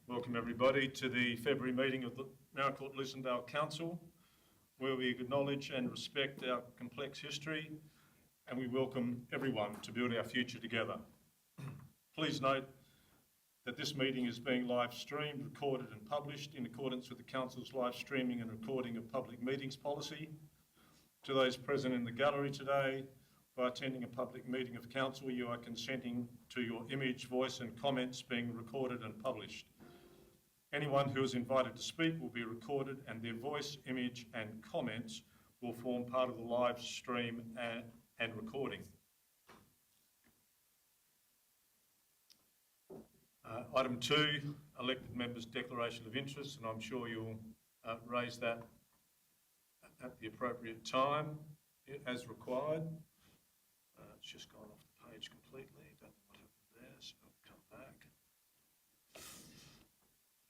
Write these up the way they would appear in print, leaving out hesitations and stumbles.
Welcome everybody to the February meeting of the Naracoorte Lissondale Council, where we acknowledge and respect our complex history and we welcome everyone to build our future together. Please note that this meeting is being live streamed, recorded and published in accordance with the Council's live streaming and recording of public meetings policy. To those present in the gallery today, by attending a public meeting of Council, you are consenting to your image, voice and comments being recorded and published. Anyone who is invited to speak will be recorded and their voice, image and comments will form part of the live stream and recording. Item 2, elected members' declaration of interest, and I'm sure you'll raise that at the appropriate time as required. It's just gone off the page completely. Don't know what happened there, so I'll come back.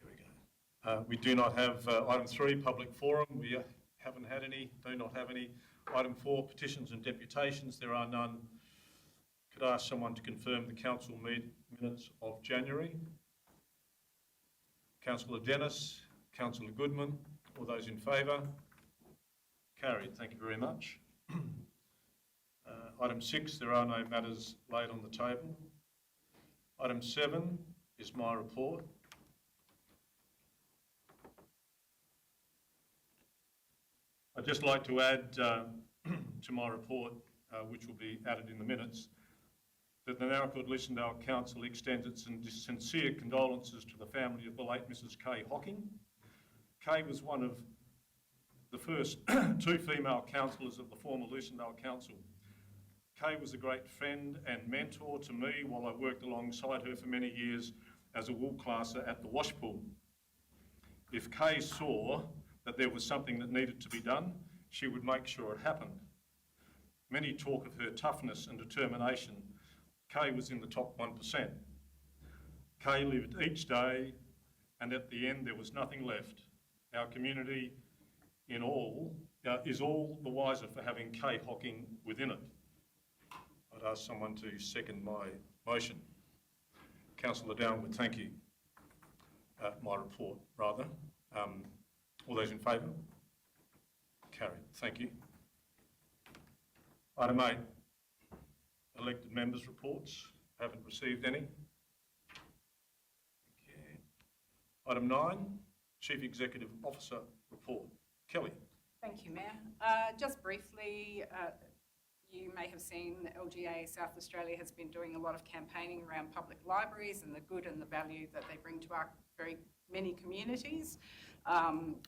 There we go. We do not have item 3, public forum. We haven't had any, do not have any. Item 4, petitions and deputations. There are none. Could I ask someone to confirm the council minutes of January? Councillor Dennis, Councillor Goodman, all those in favour? Carried. Thank you very much. Item 6, there are no matters laid on the table. Item 7 is my report. I'd just like to add to my report, which will be added in the minutes, that the Naracoorte Lissondale Council extends its sincere condolences to the family of the late Mrs. Kay Hocking. Kay was one of the first 2 female councillors of the former Lissondale Council. Kay was a great friend and mentor to me while I worked alongside her for many years as a wool classer at the washpool. If Kay saw that there was something that needed to be done, she would make sure it happened. Many talk of her toughness and determination. Kay was in the top 1%. Kay lived each day, and at the end there was nothing left. Our community is all the wiser for having Kay Hocking within it. I'd ask someone to second my motion. Councillor Downward, thank you. My report, rather. All those in favour? Carried. Thank you. Item 8, elected members' reports. Haven't received any. Okay. Item 9, Chief Executive Officer report. Kelly. Thank you, Mayor. Just briefly, you may have seen that LGA South Australia has been doing a lot of campaigning around public libraries and the good and the value that they bring to our very many communities.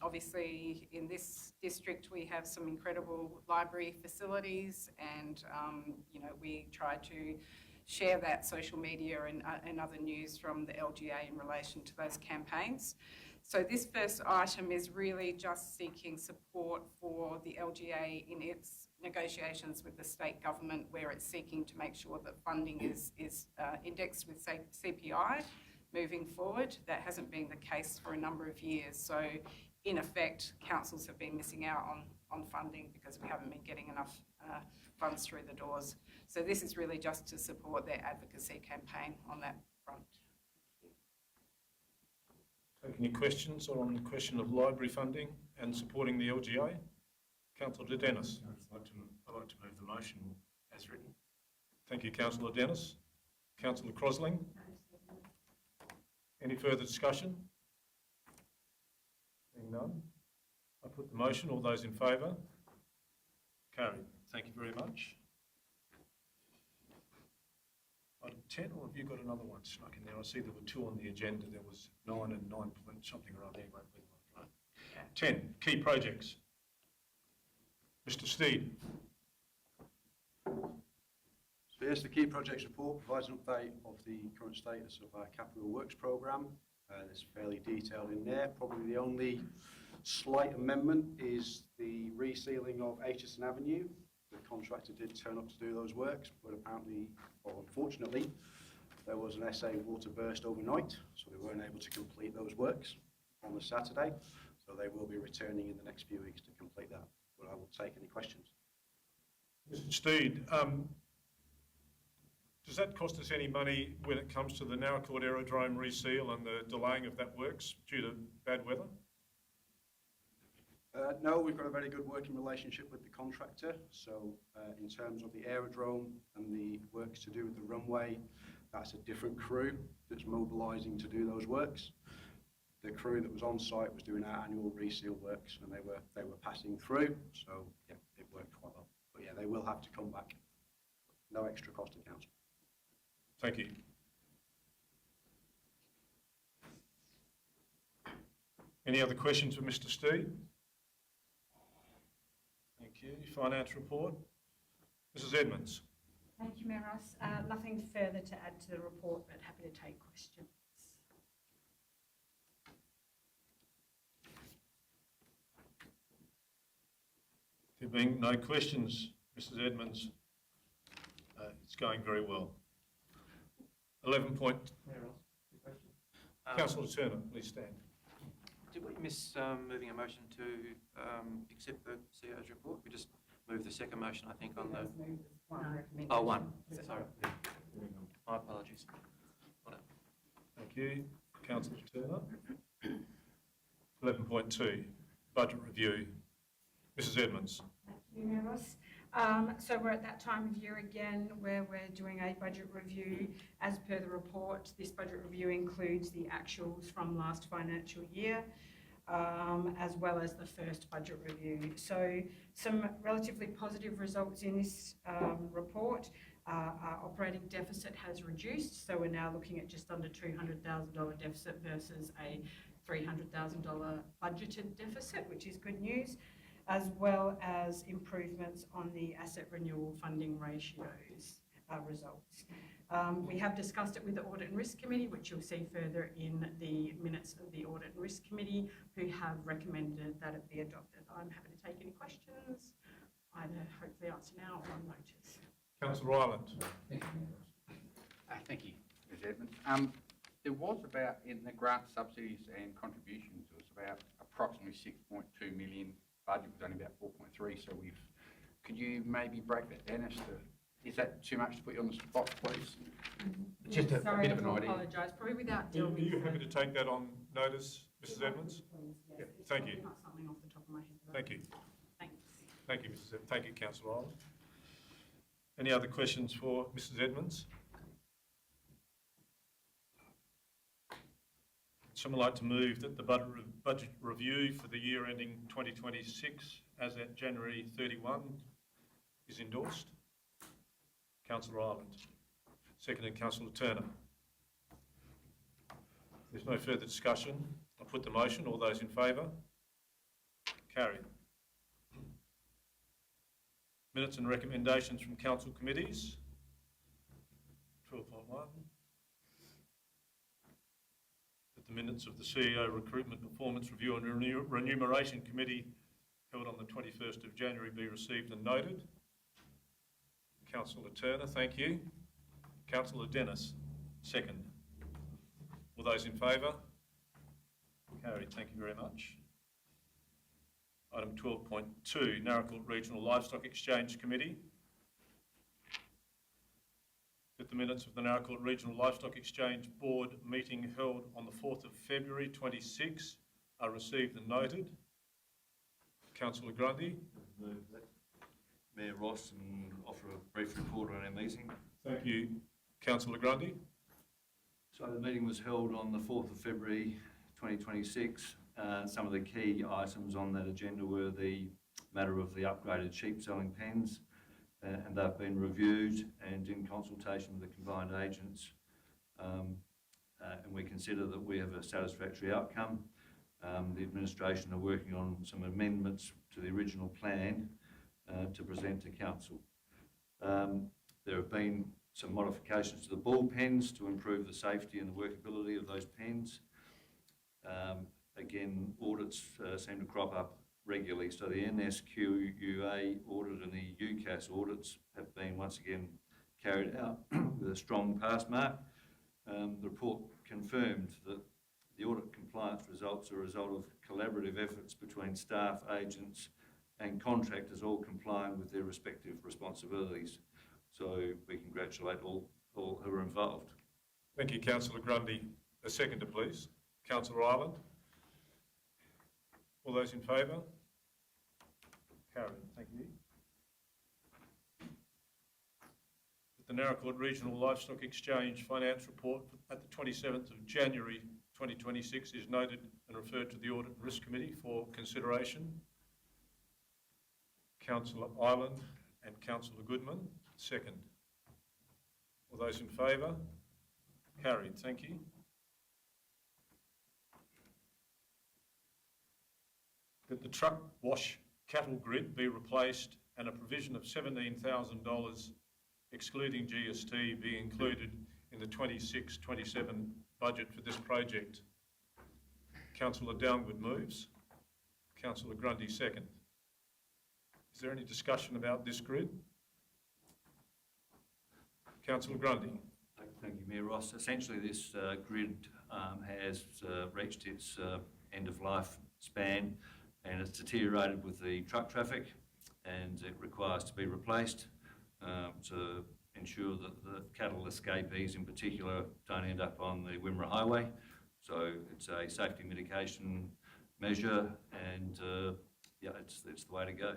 Obviously, in this district, we have some incredible library facilities, and we try to share that social media and other news from the LGA in relation to those campaigns. So this first item is really just seeking support for the LGA in its negotiations with the state government, where it's seeking to make sure that funding is indexed with CPI moving forward. That hasn't been the case for a number of years. So in effect, councils have been missing out on funding because we haven't been getting enough funds through the doors. So this is really just to support their advocacy campaign on that front. Take any questions on the question of library funding and supporting the LGA? Councillor Dennis. I'd like to move the motion as written. Thank you, Councillor Dennis. Councillor Crosling. Any further discussion? Seeing none, I put the motion. All those in favour? Carried. Thank you very much. Item 10, or have you got another one snuck in there? I see there were 2 on the agenda. There was 9 and 9 point something or other. Anyway, right. 10, key projects. Mr. Steed. So yes, the key projects report provides an update of the current status of our capital works programme. It's fairly detailed in there. Probably the only slight amendment is the resealing of Aitchison Avenue. The contractor did turn up to do those works, but apparently, or unfortunately, there was an SA water burst overnight, so they weren't able to complete those works on the Saturday. So they will be returning in the next few weeks to complete that. But I will take any questions. Mr. Steed, Does that cost us any money when it comes to the Naracoorte Aerodrome reseal and the delaying of that works due to bad weather? No, we've got a very good working relationship with the contractor. So in terms of the aerodrome and the works to do with the runway, that's a different crew that's mobilising to do those works. The crew that was on site was doing our annual reseal works, and they were passing through. So yeah, it worked quite well. But yeah, they will have to come back. No extra cost to council. Thank you. Any other questions for Mr. Steve? Thank you. Finance report. Mrs. Edmonds. Thank you, Mayor Ross. Nothing further to add to the report, but happy to take questions. There being no questions, Mrs. Edmonds, it's going very well. 11 point. Councillor Turner, please stand. Did we miss moving a motion to accept the CEO's report? We just moved the second motion, I think, on the... Oh, one. Sorry. My apologies. Thank you. Councillor Turner. 11.2, budget review. Mrs. Edmonds. Thank you, Mayor Ross. So we're at that time of year again where we're doing a budget review. As per the report, this budget review includes the actuals from last financial year, as well as the first budget review. So some relatively positive results in this report. Our operating deficit has reduced, so we're now looking at just under $200,000 deficit versus a $300,000 budgeted deficit, which is good news, as well as improvements on the asset renewal funding ratios results. We have discussed it with the Audit and Risk Committee, which you'll see further in the minutes of the Audit and Risk Committee, who have recommended that it be adopted. I'm happy to take any questions, either hopefully answer now or on notice. Councillor Ryland. Thank you, Ms. Edmonds. There was about, in the grant subsidies and contributions, it was about approximately 6.2 million. Budget was only about 4.3, so could you maybe break that down as to, is that too much to put you on the spot, please? Just a bit of an idea. I apologise, probably without Are dealing with... you happy to take that on notice, Mrs. Edmonds? Yes, Thank you. Not something off the top of my head. Thank you. Thanks. Thank you, Mrs. Edmonds. Thank you, Councillor Ryland. Any other questions for Mrs. Edmonds? Someone like to move that the budget review for the year ending 2026 as at January 31 is endorsed? Councillor Ireland. Seconded, Councillor Turner. There's no further discussion. I'll put the motion. All those in favour? Carried. Minutes and recommendations from council committees. 12.1. The minutes of the CEO Recruitment Performance Review and Remuneration Committee held on the 21st of January be received and noted. Councillor Turner, thank you. Councillor Dennis, second. All those in favour? Carried, thank you very much. Item 12.2, Naracoorte Regional Livestock Exchange Committee. That the minutes of the Naracoorte Regional Livestock Exchange Board meeting held on the 4th of February 26 are received and noted. Councillor Grundy. Mayor Ross, and offer a brief report on our meeting. Thank you. Councillor Grundy. So the meeting was held on the 4th of February 2026. Some of the key items on that agenda were the matter of the upgraded sheep selling pens, and they've been reviewed and in consultation with the combined agents, and we consider that we have a satisfactory outcome. The administration are working on some amendments to the original plan to present to council. There have been some modifications to the bull pens to improve the safety and the workability of those pens. Again, audits seem to crop up regularly, so the NSQUA audit and the UCAS audits have been once again carried out with a strong pass mark. The report confirmed that the audit compliance results are a result of collaborative efforts between staff, agents and contractors, all complying with their respective responsibilities. So we congratulate all all who are involved. Thank you, Councillor Grundy. A seconder, please. Councillor Ireland. All those in favour? Carried. Thank you. The Naracoorte Regional Livestock Exchange Finance Report at the 27th of January 2026 is noted and referred to the Audit and Risk Committee for consideration. Councillor Ireland and Councillor Goodman, second. All those in favour? Carried. Thank you. That the truck wash cattle grid be replaced and a provision of $17,000 excluding GST be included in the 26-27 budget for this project. Councillor Downwood moves. Councillor Grundy second. Is there any discussion about this grid? Councillor Grundy. Thank you, Mayor Ross. Essentially, this grid has reached its end of life span, and it's deteriorated with the truck traffic, and it requires to be replaced to ensure that the cattle escapees in particular don't end up on the Wimmera Highway. So it's a safety mitigation measure, and yeah, it's the way to go.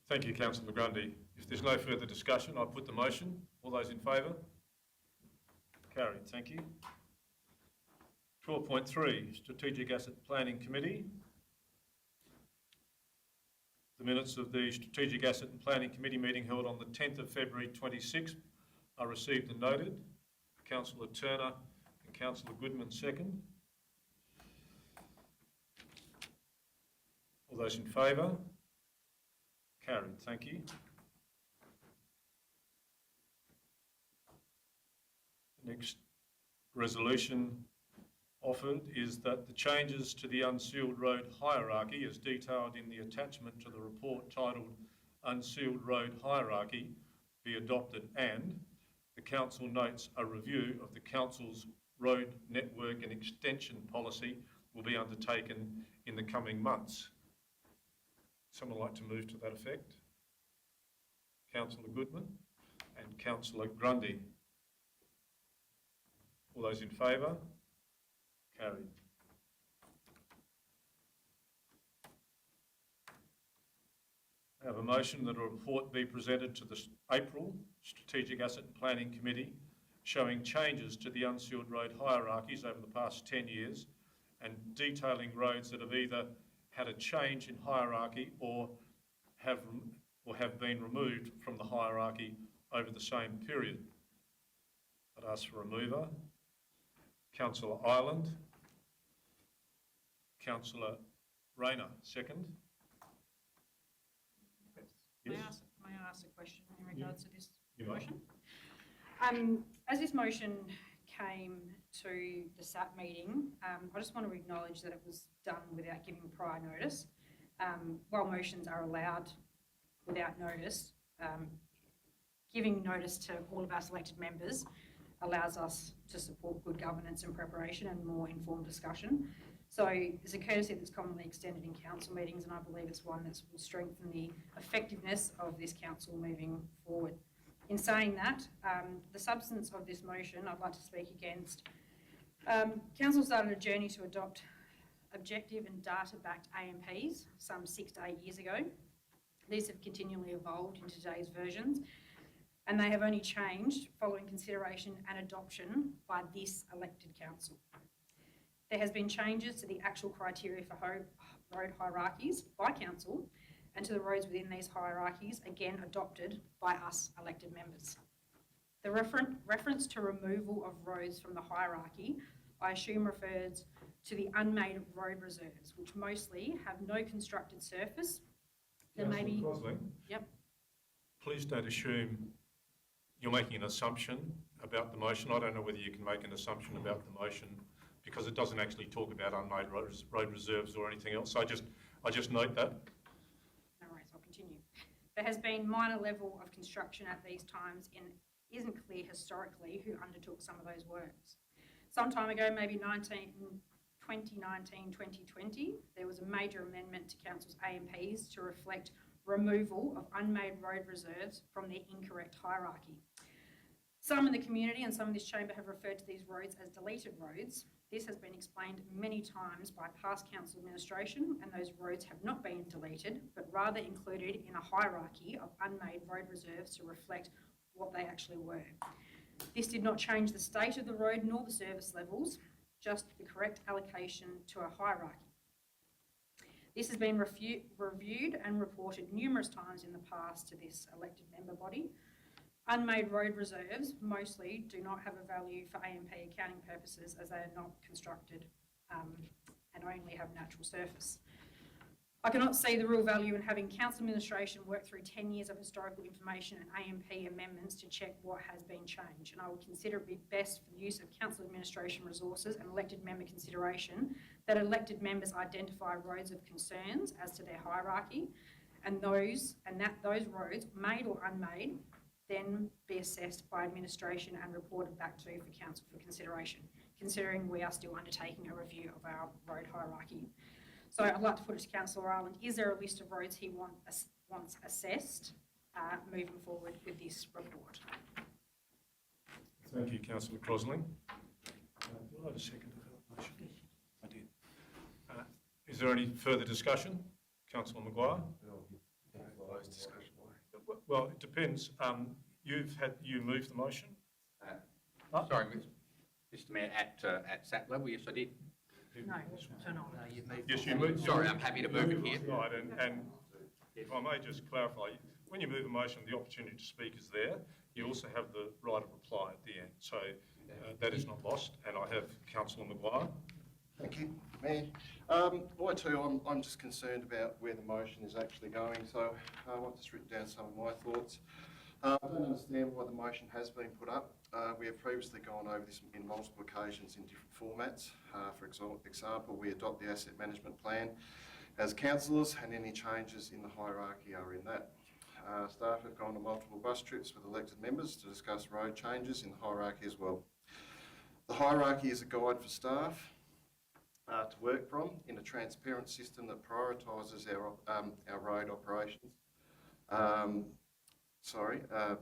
Thank you, Councillor Grundy. If there's no further discussion, I'll put the motion. All those in favour? Carried. Thank you. 12.3, Strategic Asset Planning Committee. The minutes of the Strategic Asset and Planning Committee meeting held on the 10th of February 26 are received and noted. Councillor Turner and Councillor Goodman second. All those in favour? Carried. Thank you. The next resolution offered is that the changes to the unsealed road hierarchy as detailed in the attachment to the report titled Unsealed Road Hierarchy be adopted, and the Council notes a review of the Council's road network and extension policy will be undertaken in the coming months. Someone like to move to that effect? Councillor Goodman and Councillor Grundy. All those in favour? Carried. I have a motion that a report be presented to the April Strategic Asset and Planning Committee showing changes to the unsealed road hierarchies over the past 10 years and detailing roads that have either had a change in hierarchy or have been removed from the hierarchy over the same period. I'd ask for a mover. Councillor Ireland. Councillor Rayner, second. May Yes. I ask a question in regards to this You may. motion? As this motion came to the SAP meeting, I just want to acknowledge that it was done without giving prior notice. While motions are allowed without notice, giving notice to all of us elected members allows us to support good governance and preparation and more informed discussion. So it's a courtesy that's commonly extended in council meetings, and I believe it's one that will strengthen the effectiveness of this council moving forward. In saying that, the substance of this motion I'd like to speak against. Council started a journey to adopt objective and data-backed AMPs some 6 to 8 years ago. These have continually evolved in today's versions, and they have only changed following consideration and adoption by this elected council. There has been changes to the actual criteria for road hierarchies by council and to the roads within these hierarchies, again adopted by us elected members. The reference to removal of roads from the hierarchy, I assume refers to the unmade road reserves, which mostly have no constructed surface. There may be... Councillor Crosling. Yep. Please don't assume you're making an assumption about the motion. I don't know whether you can make an assumption about the motion because it doesn't actually talk about unmade road reserves or anything else. So I just note that. No worries, I'll continue. There has been minor level of construction at these times and isn't clear historically who undertook some of those works. Some time ago, maybe 2019, 2020, there was a major amendment to Council's AMPs to reflect removal of unmade road reserves from their incorrect hierarchy. Some in the community and some in this chamber have referred to these roads as deleted roads. This has been explained many times by past council administration, and those roads have not been deleted, but rather included in a hierarchy of unmade road reserves to reflect what they actually were. This did not change the state of the road nor the service levels, just the correct allocation to a hierarchy. This has been reviewed and reported numerous times in the past to this elected member body. Unmade road reserves mostly do not have a value for AMP accounting purposes, as they are not constructed and only have natural surface. I cannot see the real value in having council administration work through 10 years of historical information and AMP amendments to check what has been changed, and I would consider it be best for the use of council administration resources and elected member consideration that elected members identify roads of concerns as to their hierarchy, and those roads, made or unmade, then be assessed by administration and reported back to for council for consideration, considering we are still undertaking a review of our road hierarchy. So I'd like to put it to Councillor Ireland, is there a list of roads he wants assessed moving forward with this report? Thank you, Councillor Crosling. Did I have a second to that motion? I did. Is there any further discussion? Councillor Maguire? Closed discussion. Well, it depends. You moved the motion? Sorry, Mr Mayor, at SAT level, yes, I did. No, turn on. Yes, you moved. Sorry, I'm happy to move it here. Right, and if I may just clarify, when you move a motion, the opportunity to speak is there. You also have the right of reply at the end. So that is not lost. And I have Councillor Maguire. Thank you, Mayor. I too, I'm just concerned about where the motion is actually going, so I've just written down some of my thoughts. I don't understand why the motion has been put up. We have previously gone over this in multiple occasions in different formats. For example, we adopt the asset management plan as councillors, and any changes in the hierarchy are in that. Staff have gone to multiple bus trips with elected members to discuss road changes in the hierarchy as well. The hierarchy is a guide for staff to work from in a transparent system that prioritises our road operations.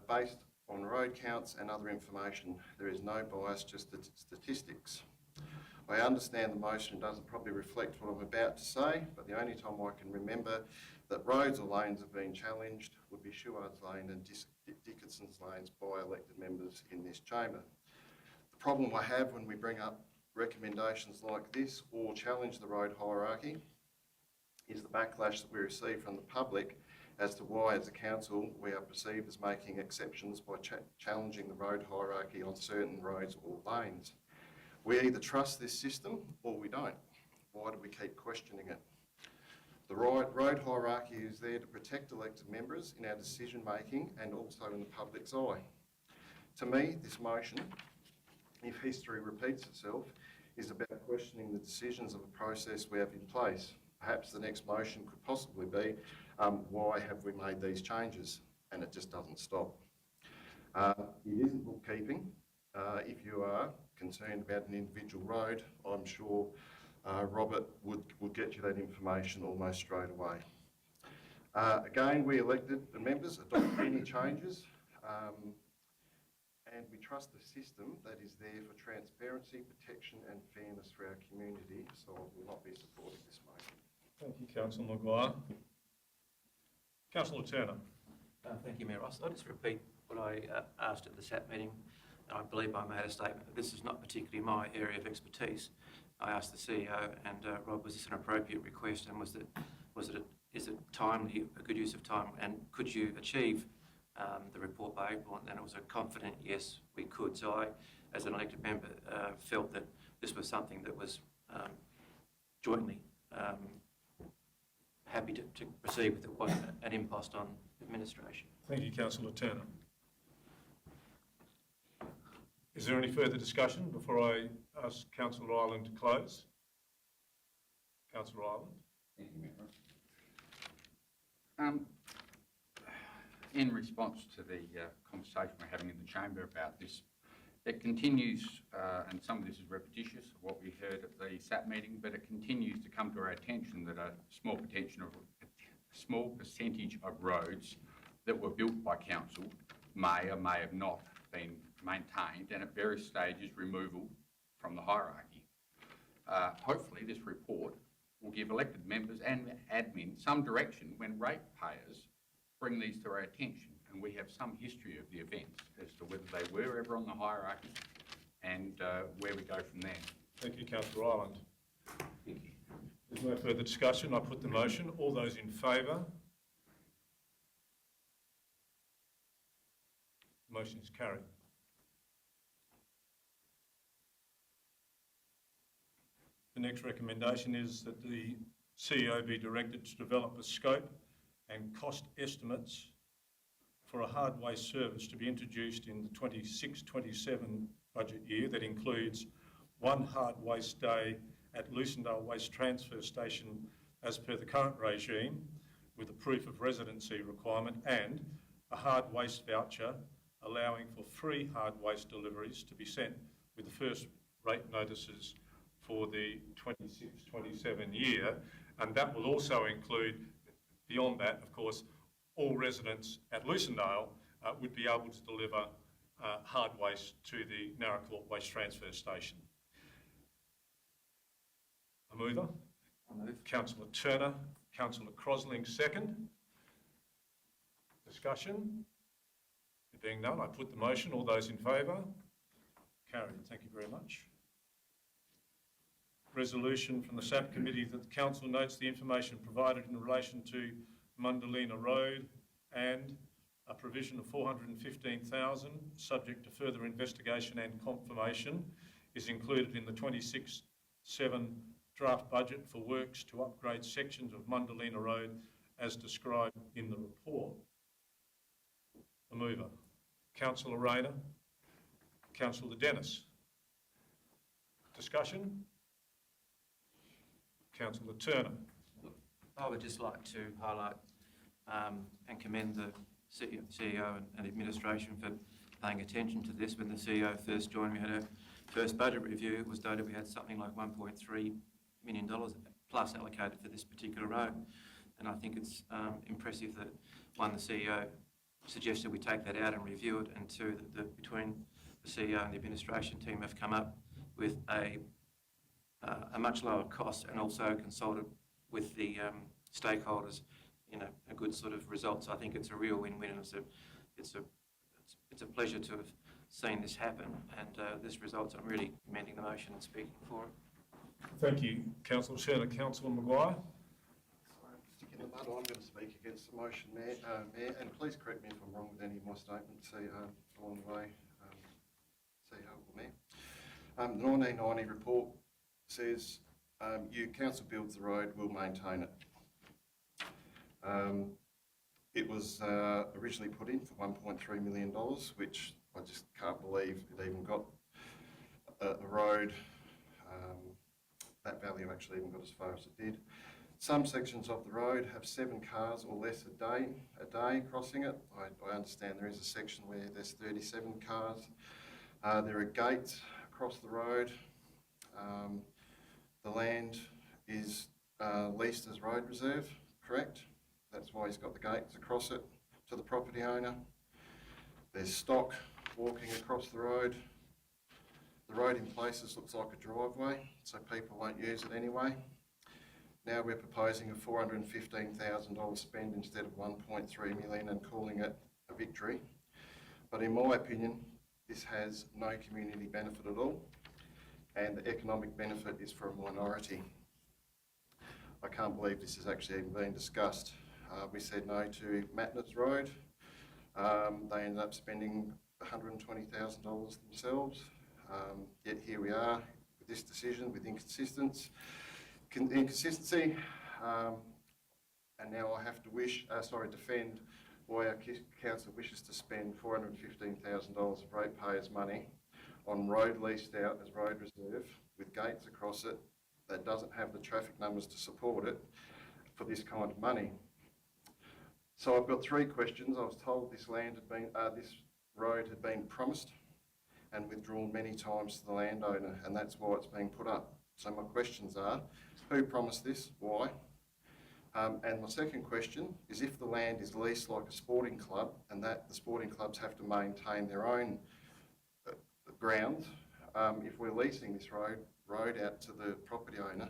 Based on road counts and other information. There is no bias, just the statistics. I understand the motion doesn't probably reflect what I'm about to say, but the only time I can remember that roads or lanes have been challenged would be Shuards Lane and Dickinson's Lanes by elected members in this chamber. The problem I have when we bring up recommendations like this or challenge the road hierarchy is the backlash that we receive from the public as to why, as a council, we are perceived as making exceptions by challenging the road hierarchy on certain roads or lanes. We either trust this system or we don't. Why do we keep questioning it? The road hierarchy is there to protect elected members in our decision making and also in the public's eye. To me, this motion, if history repeats itself, is about questioning the decisions of a process we have in place. Perhaps the next motion could possibly be, why have we made these changes? And it just doesn't stop. It isn't bookkeeping. If you are concerned about an individual road, I'm sure Robert would get you that information almost straight away. Again, we elected the members adopt any changes and we trust the system that is there for transparency, protection and fairness for our community, so I will not be supporting this motion. Thank you, Councillor Maguire. Councillor Turner. Thank you, Mayor Ross. I'll just repeat what I asked at the SAT meeting. I believe I made a statement that this is not particularly my area of expertise. I asked the CEO and Rob, was this an appropriate request, and is it timely, a good use of time, and could you achieve the report by April? And it was a confident yes, we could. So I, as an elected member, felt that this was something that was jointly happy to proceed with. It wasn't an impost on administration. Thank you, Councillor Turner. Is there any further discussion before I ask Councillor Ireland to close? Councillor Ireland. Thank you, Mayor. In response to the conversation we're having in the chamber about this, it continues, and some of this is repetitious of what we heard at the SAT meeting, but it continues to come to our attention that a small percentage of roads that were built by council may or may have not been maintained and at various stages removal from the hierarchy. Hopefully this report will give elected members and admin some direction when ratepayers bring these to our attention, and we have some history of the events as to whether they were ever on the hierarchy and where we go from there. Thank you, Councillor Ireland. There's no further discussion. I put the motion. All those in favour? Motion is carried. The next recommendation is that the CEO be directed to develop a scope and cost estimates for a hard waste service to be introduced in the 26-27 budget year that includes one hard waste day at Lucendale Waste Transfer Station as per the current regime with a proof of residency requirement, and a hard waste voucher allowing for free hard waste deliveries to be sent with the first rate notices for the 26-27 year. And that will also include, beyond that, of course, all residents at Lucendale would be able to deliver hard waste to the Narracourt Waste Transfer Station. A mover? I'll move. Councillor Turner. Councillor Crosling, second. Discussion? There being none, I put the motion. All those in favour? Carried. Thank you very much. Resolution from the SAP Committee that the Council notes the information provided in relation to Mundalina Road and a provision of $415,000, subject to further investigation and confirmation, is included in the 26-7 draft budget for works to upgrade sections of Mundalina Road as described in the report. A mover. Councillor Rayner. Councillor Dennis. Discussion? Councillor Turner. I would just like to highlight and commend the CEO and administration for paying attention to this. When the CEO first joined, we had our first budget review. It was noted we had something like $1.3 million plus allocated for this particular road. And I think it's impressive that, one, the CEO suggested we take that out and review it, and two, that between the CEO and the administration team have come up with a much lower cost and also consulted with the stakeholders in a good sort of result. So I think it's a real win-win, and it's a pleasure to have seen this happen, and this results. I'm really commending the motion and speaking for it. Thank you, Councillor Turner. Councillor Maguire. Sorry, I'm sticking in the mud. I'm going to speak against the motion, Mayor, and please correct me if I'm wrong with any of my statements along the way, CEO or Mayor. The 1990 report says, council builds the road, we'll maintain it. It was originally put in for $1.3 million, which I just can't believe it even got a road. That value actually even got as far as it did. Some sections of the road have 7 cars or less a day crossing it. I understand there is a section where there's 37 cars. There are gates across the road. The land is leased as road reserve, correct? That's why he's got the gates across it to the property owner. There's stock walking across the road. The road in places looks like a driveway, so people won't use it anyway. Now we're proposing a $415,000 spend instead of $1.3 million and calling it a victory. But in my opinion, this has no community benefit at all, and the economic benefit is for a minority. I can't believe this has actually even been discussed. We said no to Matners Road. They ended up spending $120,000 themselves. Yet here we are with this decision with inconsistency. And now I have to defend why our council wishes to spend $415,000 of ratepayers' money on road leased out as road reserve with gates across it that doesn't have the traffic numbers to support it for this kind of money. So I've got 3 questions. I was told this road had been promised and withdrawn many times to the landowner, and that's why it's being put up. So my questions are, who promised this? Why? And my second question is, if the land is leased like a sporting club and that the sporting clubs have to maintain their own ground, if we're leasing this road out to the property owner,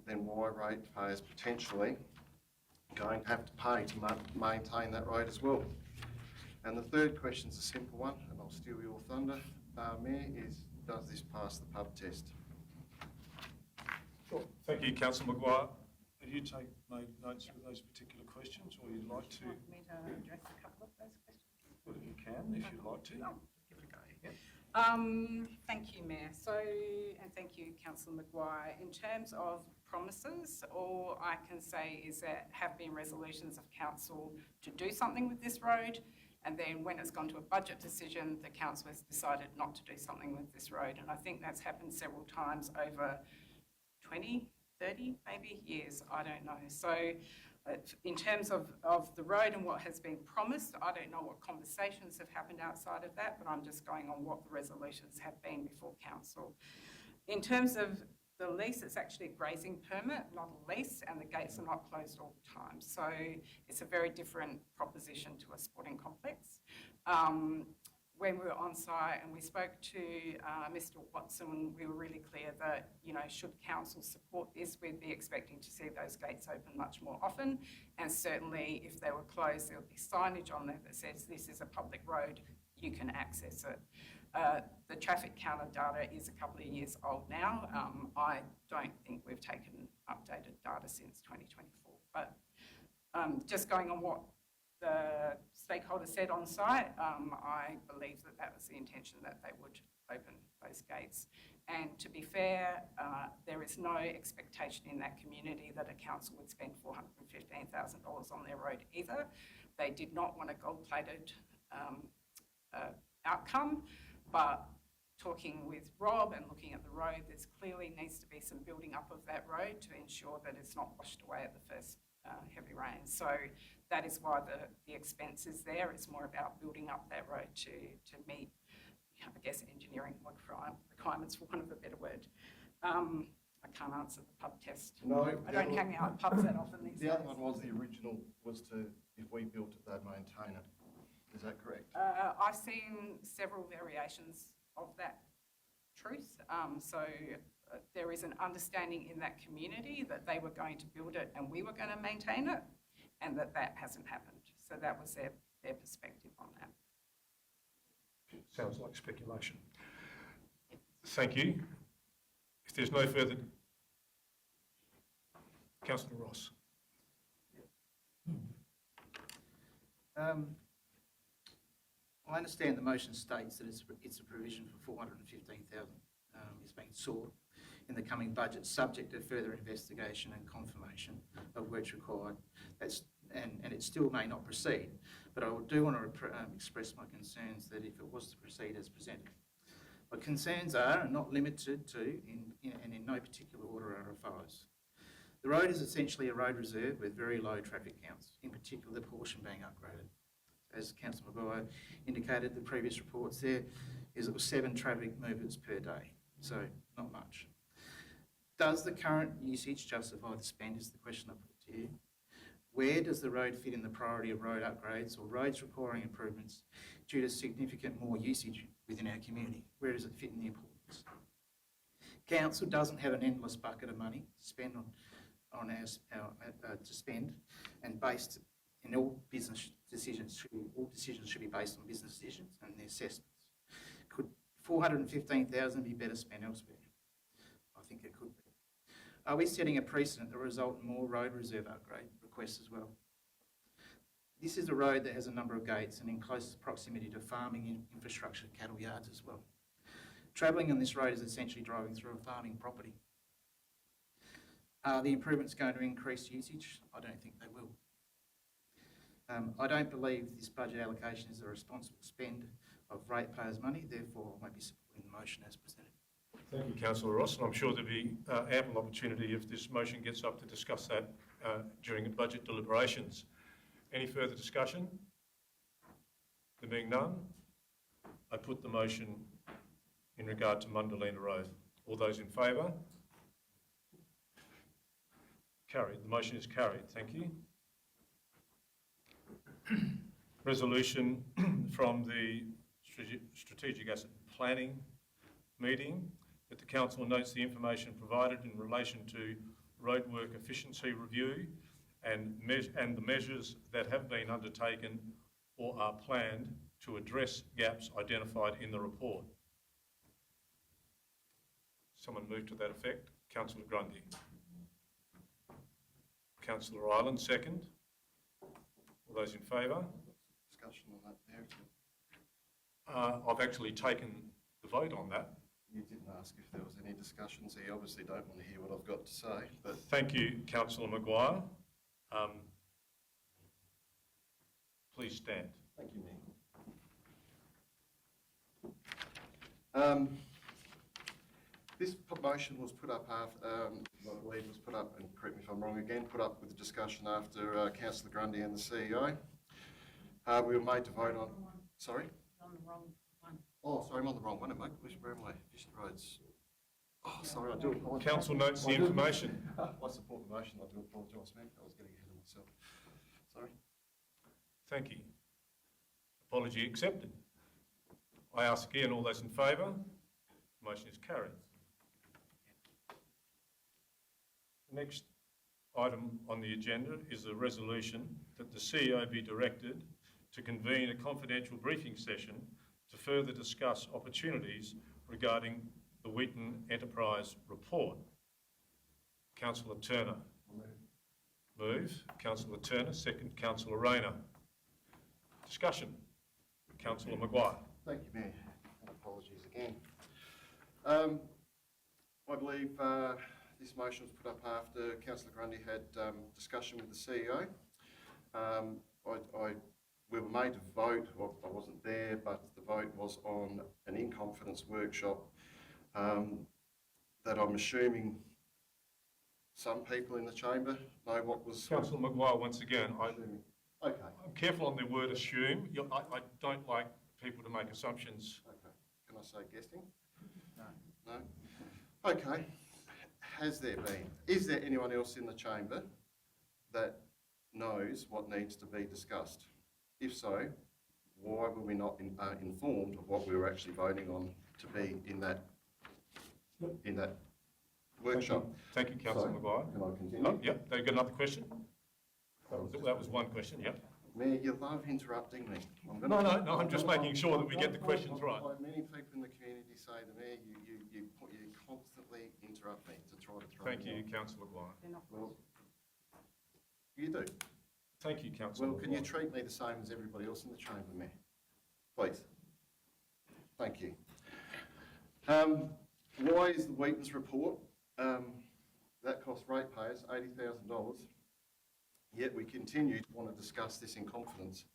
then why ratepayers potentially going to have to pay to maintain that road as well? And the third question's a simple one, and I'll steal your thunder, Mayor, is does this pass the pub test? Sure. Thank you, Councillor Maguire. Have you made notes of those particular questions, or you'd like to? Want me to address a couple of those questions? Well, you can, if you'd like to. Give it a go. Thank you, Mayor. And thank you, Councillor Maguire. In terms of promises, all I can say is that have been resolutions of council to do something with this road, and then when it's gone to a budget decision, the council has decided not to do something with this road. And I think that's happened several times over 20, 30 maybe years, I don't know. So in terms of the road and what has been promised, I don't know what conversations have happened outside of that, but I'm just going on what the resolutions have been before council. In terms of the lease, it's actually a grazing permit, not a lease, and the gates are not closed all the time. So it's a very different proposition to a sporting complex. When we were on site and we spoke to Mr. Watson, we were really clear that, you know, should council support this, we'd be expecting to see those gates open much more often. And certainly if they were closed, there would be signage on there that says this is a public road, you can access it. The traffic counter data is a couple of years old now. I don't think we've taken updated data since 2024. But just going on what the stakeholder said on site, I believe that that was the intention, that they would open those gates. And to be fair, there is no expectation in that community that a council would spend $415,000 on their road either. They did not want a gold-plated outcome, but talking with Rob and looking at the road, there's clearly needs to be some building up of that road to ensure that it's not washed away at the first heavy rain. So that is why the expense is there. It's more about building up that road to meet, I guess, engineering requirements, for want of a better word. I can't answer the pub test. No. I don't hang out at pubs that often these days. The other one was the original, was to, if we built it, they'd maintain it. Is that correct? I've seen several variations of that truth. There is an understanding in that community that they were going to build it and we were going to maintain it, and that hasn't happened. So that was their perspective on that. Sounds like speculation. Thank you. If there's no further... Councillor Ross. I understand the motion states that it's a provision for 415,000 is being sought in the coming budget, subject to further investigation and confirmation of works required. And it still may not proceed, but I do want to express my concerns that if it was to proceed as presented. My concerns are, and not limited to, and in no particular order, are as follows. The road is essentially a road reserve with very low traffic counts, in particular the portion being upgraded. As Councillor Maguire indicated, the previous reports there is it was 7 traffic movements per day, so not much. Does the current usage justify the spend is the question I put to you. Where does the road fit in the priority of road upgrades or roads requiring improvements due to significant more usage within our community? Where does it fit in the importance? Council doesn't have an endless bucket of money to spend to spend, and based in all business decisions, all decisions should be based on business decisions and the assessments. Could 415,000 be better spent elsewhere? I think it could be. Are we setting a precedent that will result in more road reserve upgrade requests as well? This is a road that has a number of gates and in close proximity to farming infrastructure, cattle yards as well. Travelling on this road is essentially driving through a farming property. Are the improvements going to increase usage? I don't think they will. I don't believe this budget allocation is a responsible spend of ratepayers' money, therefore I won't be supporting the motion as presented. Thank you, Councillor Ross, and I'm sure there'll be ample opportunity if this motion gets up to discuss that during the budget deliberations. Any further discussion? There being none, I put the motion in regard to Mundaleena Road. All those in favour? Carried. The motion is carried. Thank you. Resolution from the Strategic Asset planning meeting, that the council notes the information provided in relation to roadwork efficiency review and the measures that have been undertaken or are planned to address gaps identified in the report. Someone move to that effect. Councillor Grundy. Councillor Ireland, second. All those in favour? Discussion on that there. I've actually taken the vote on that. You didn't ask if there was any discussion, so you obviously don't want to hear what I've got to say, but Thank you, Councillor Maguire. Please stand. thank you, Mayor. This motion was put up after, I believe was put up, and correct me if I'm wrong again, put up with the discussion after Councillor Grundy and the CEO. We were made to vote on, sorry? On the wrong one. Oh, sorry, I'm on the wrong one, am I? Where am I? Vision Roads. Oh, sorry, I do apologise. Council notes the information. I support the motion, I do apologise, Mayor. I was getting ahead of myself. Sorry. Thank you. Apology accepted. I ask again, all those in favour? Motion is carried. The next item on the agenda is a resolution that the CEO be directed to convene a confidential briefing session to further discuss opportunities regarding the Wheaton Enterprise Report. Councillor Turner. Move. Councillor Turner, second. Councillor Rayner. Discussion. Councillor Maguire. Thank you, Mayor. And apologies again. I believe this motion was put up after Councillor Grundy had discussion with the CEO. We were made to vote, well, I wasn't there, but the vote was on an in-confidence workshop that I'm assuming some people in the chamber know what was... Councillor Maguire, once again, Okay. I'm careful on the word assume. I don't like people to make assumptions. Okay. Can I say guessing? No. No? Okay. Is there anyone else in the chamber that knows what needs to be discussed? If so, why were we not informed of what we were actually voting on to be in that workshop? Thank you, Councillor Maguire. Can I continue? Oh, yep, they've got another question? That was one question, yep. Mayor, you love interrupting me. No, I'm just making sure that we get the questions right. Many people in the community say to me, you constantly interrupt me to try to throw Thank me you, off. Councillor Maguire. Well, you do. Thank you, Councillor Well, can you Maguire. treat me the same as everybody else in the chamber, Mayor? Please. Thank you. Why is the Wheaton's report, that cost ratepayers $80,000, yet we continue to want to discuss this in confidence?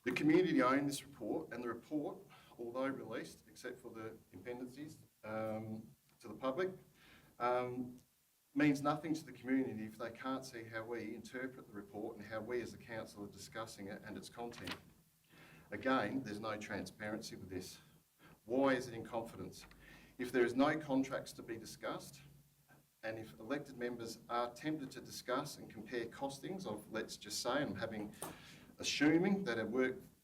The community own this report, and the report, although released, except for the appendices to the public, means nothing to the community if they can't see how we interpret the report and how we as a council are discussing it and its content. Again, there's no transparency with this. Why is it in confidence? If there is no contracts to be discussed, and if elected members are tempted to discuss and compare costings of, let's just say, assuming that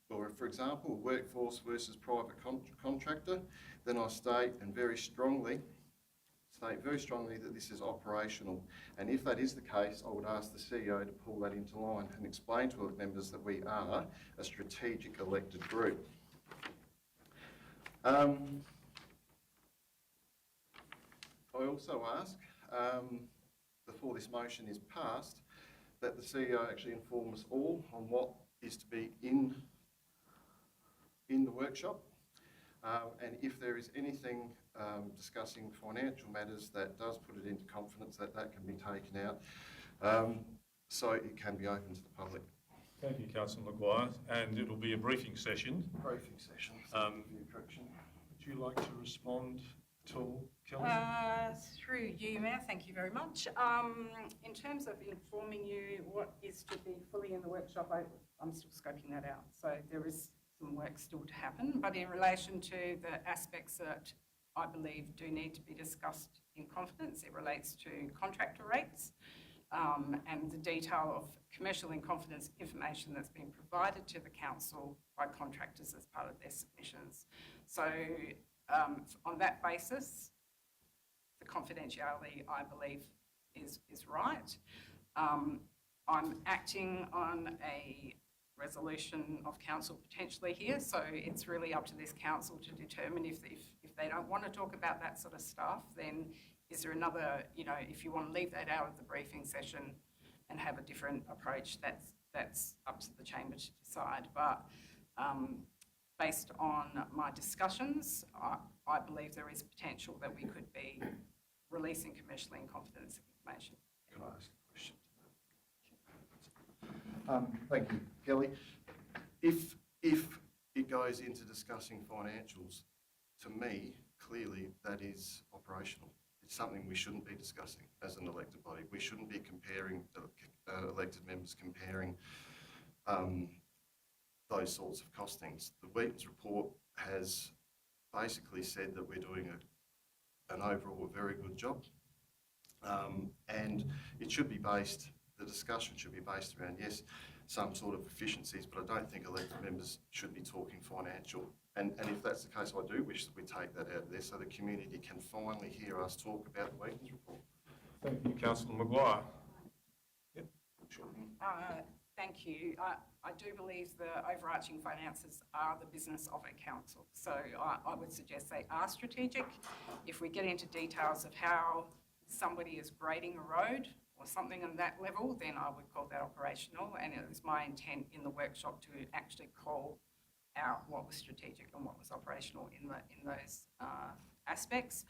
for example, a workforce versus private contractor, then I state very strongly that this is operational. And if that is the case, I would ask the CEO to pull that into line and explain to elected members that we are a strategic elected group. I also ask, before this motion is passed, that the CEO actually inform us all on what is to be in the workshop, and if there is anything discussing financial matters that does put it into confidence, that can be taken out, so it can be open to the public. Thank you, Councillor Maguire, and it'll be a briefing session. Briefing session. Thank you for your correction. Would you like to respond at all, Kelly? Through you, Mayor, thank you very much. In terms of informing you what is to be fully in the workshop, I'm still scoping that out. So there is some work still to happen, but in relation to the aspects that I believe do need to be discussed in confidence, it relates to contractor rates and the detail of commercial in confidence information that's been provided to the council by contractors as part of their submissions. So on that basis, the confidentiality, I believe, is right. I'm acting on a resolution of council potentially here, so it's really up to this council to determine if they don't want to talk about that sort of stuff, then is there another, if you want to leave that out of the briefing session and have a different approach, that's up to the chamber to decide. But based on my discussions, I believe there is potential that we could be releasing commercially in confidence information. Can I ask a question? Thank you, Kelly. If it goes into discussing financials, to me, clearly that is operational. It's something we shouldn't be discussing as an elected body. We shouldn't be comparing, elected members comparing those sorts of costings. The Wheaton's report has basically said that we're doing an overall very good job. And it should be based, the discussion should be based around, yes, some sort of efficiencies, but I don't think elected members should be talking financial. And if that's the case, I do wish that we take that out of there so the community can finally hear us talk about the Wheaton's report. Thank you, Councillor Maguire. Yep, sure. Thank you. I do believe the overarching finances are the business of a council. So I would suggest they are strategic. If we get into details of how somebody is grading a road or something on that level, then I would call that operational. And it was my intent in the workshop to actually call out what was strategic and what was operational in those aspects.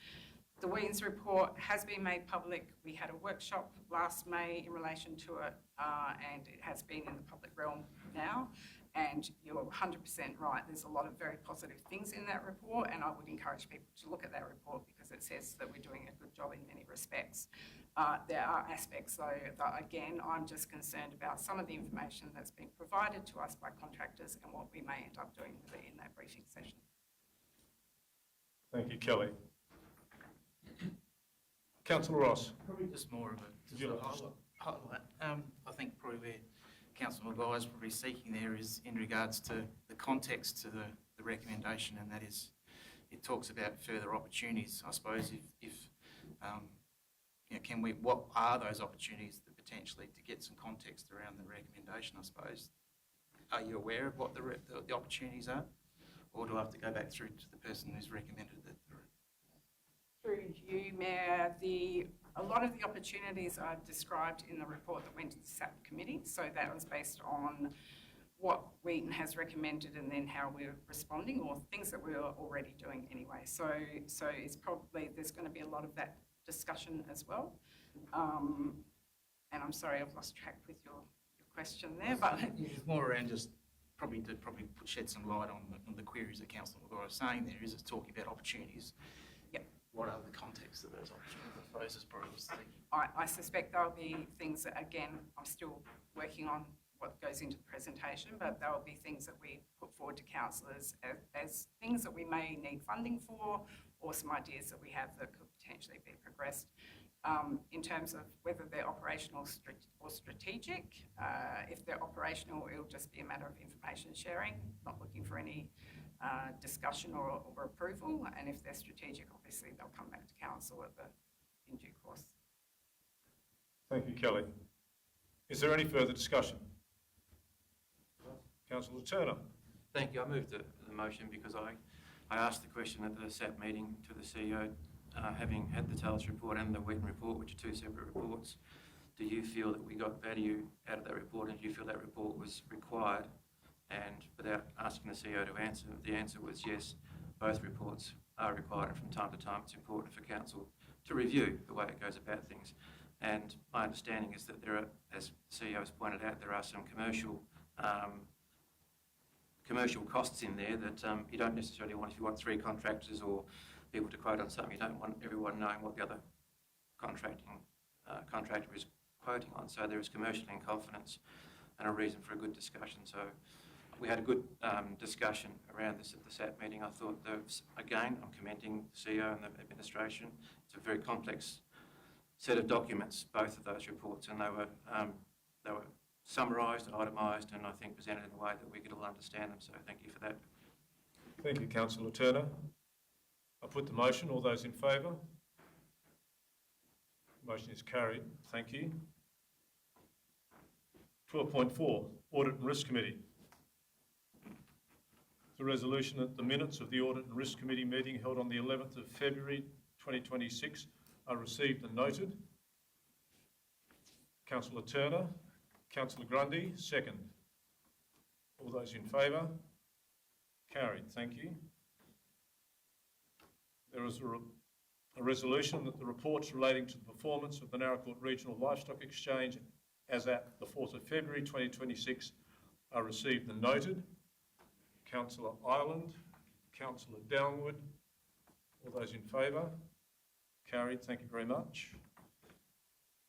The Wheaton's report has been made public. We had a workshop last May in relation to it, and it has been in the public realm now. And you're 100% right. There's a lot of very positive things in that report, and I would encourage people to look at that report because it says that we're doing a good job in many respects. There are aspects, though, that again, I'm just concerned about some of the information that's been provided to us by contractors and what we may end up doing with it in that briefing session. Thank you, Kelly. Councillor Ross. Probably just more of a Would you like to highlight. I think probably where Councillor Maguire is probably seeking there is in regards to the context to the recommendation, and that is it talks about further opportunities. I suppose what are those opportunities that potentially, to get some context around the recommendation, I suppose. Are you aware of what the opportunities are? Or do I have to go back through to the person who's recommended it? Through you, Mayor, a lot of the opportunities are described in the report that went to the SAP committee. So that was based on what Wheaton has recommended and then how we're responding, or things that we are already doing anyway. So it's probably, there's going to be a lot of that discussion as well. And I'm sorry, I've lost track with your question there, but It's more around just probably shed some light on the queries that Councillor Maguire is saying there. Is it's talking about opportunities. Yep. What are the contexts of those opportunities? I suppose is probably what's thinking. I suspect there'll be things that, again, I'm still working on what goes into the presentation, but there will be things that we put forward to councillors as things that we may need funding for, or some ideas that we have that could potentially be progressed. In terms of whether they're operational or strategic, if they're operational, it'll just be a matter of information sharing, not looking for any discussion or approval. And if they're strategic, obviously they'll come back to council in due course. Thank you, Kelly. Is there any further discussion? Councillor Turner. Thank you. I moved the motion because I asked the question at the SAP meeting to the CEO, having had the TALS report and the Wheaton report, which are two separate reports. Do you feel that we got value out of that report, and do you feel that report was required? And without asking the CEO to answer, the answer was yes, both reports are required, and from time to time it's important for council to review the way it goes about things. And my understanding is that there are, as the CEO has pointed out, there are some commercial costs in there that you don't necessarily want. If you want three contractors or people to quote on something, you don't want everyone knowing what the other contractor is quoting on. So there is commercial in confidence and a reason for a good discussion. So we had a good discussion around this at the SAP meeting. I thought that, again, I'm commending the CEO and the administration. It's a very complex set of documents, both of those reports, and they were summarised, itemised, and I think presented in a way that we could all understand them. So thank you for that. Thank you, Councillor Turner. I put the motion. All those in favour? Motion is carried. Thank you. 12.4, Audit and Risk Committee. The resolution that the minutes of the Audit and Risk Committee meeting held on the 11th of February 2026 are received and noted. Councillor Turner. Councillor Grundy, second. All those in favour? Carried. Thank you. There is a resolution that the reports relating to the performance of the Naracoorte Regional Livestock Exchange as at the 4th of February 2026 are received and noted. Councillor Ireland, Councillor Downwood, all those in favour? Carried. Thank you very much.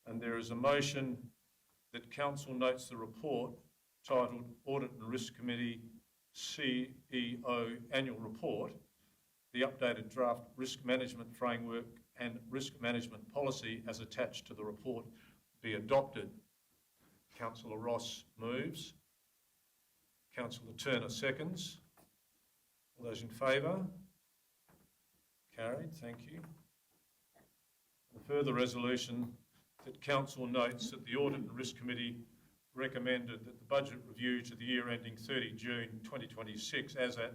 And there is a motion that Council notes the report titled Audit and Risk Committee CEO Annual Report, the updated draft risk management framework and risk management policy as attached to the report be adopted. Councillor Ross moves. Councillor Turner seconds. All those in favour? Carried. Thank you. A further resolution that Council notes that the Audit and Risk Committee recommended that the budget review to the year ending 30 June 2026 as at